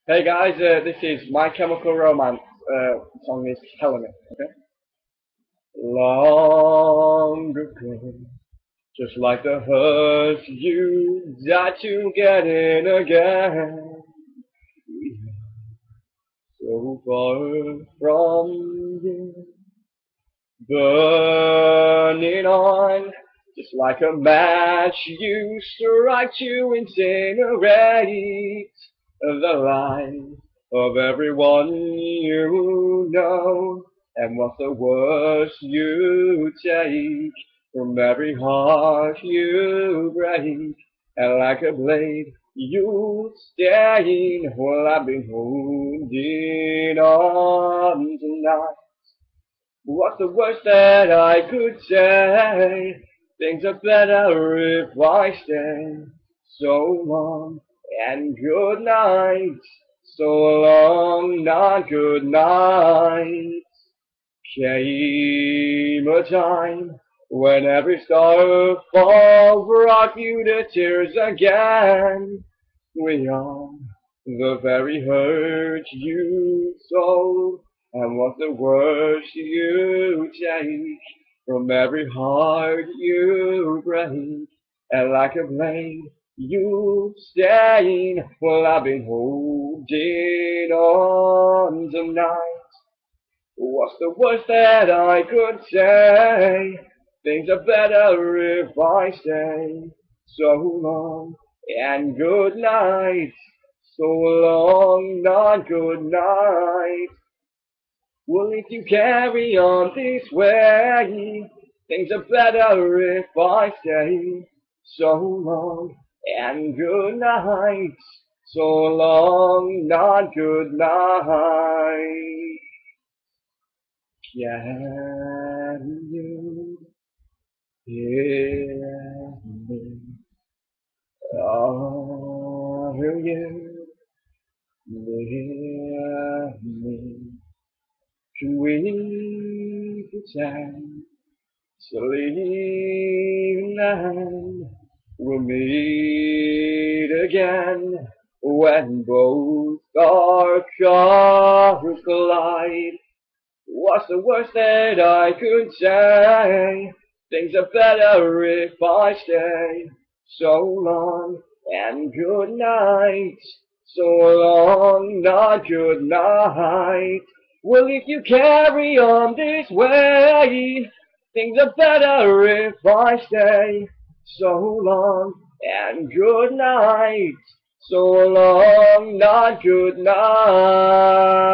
Hey guys, this is My Chemical Romance. Song is Telling It. Okay. Long ago, just like the hurt you died to get in again. So far from you, burning on, just like a match you strike to incinerate the life of everyone you know. And what's the worst you take from every heart you break? And like a blade you stain, well I've been holding on tonight. What's the worst that I could say? Things are better if I stay. So long and good night. So long, not good night. Came a time when every starfall brought you to tears again. We are the very hurt you sold, and what's the worst you take from every heart you break, and like a blade you stain. Well, I've been holding on tonight. What's the worst that I could say? Things are better if I stay. So long and good night. So long, not good night. Well, if you carry on this way, things are better if I stay. So long and good night. So long, not good night. Can you hear me? Are you near me? Can we pretend to leave and we'll meet again when both our cars collide? What's the worst that I could say? Things are better if I stay. So long and good night. So long, not good night. Well, if you carry on this way, things are better if I stay. So long and good night. So long, not good night.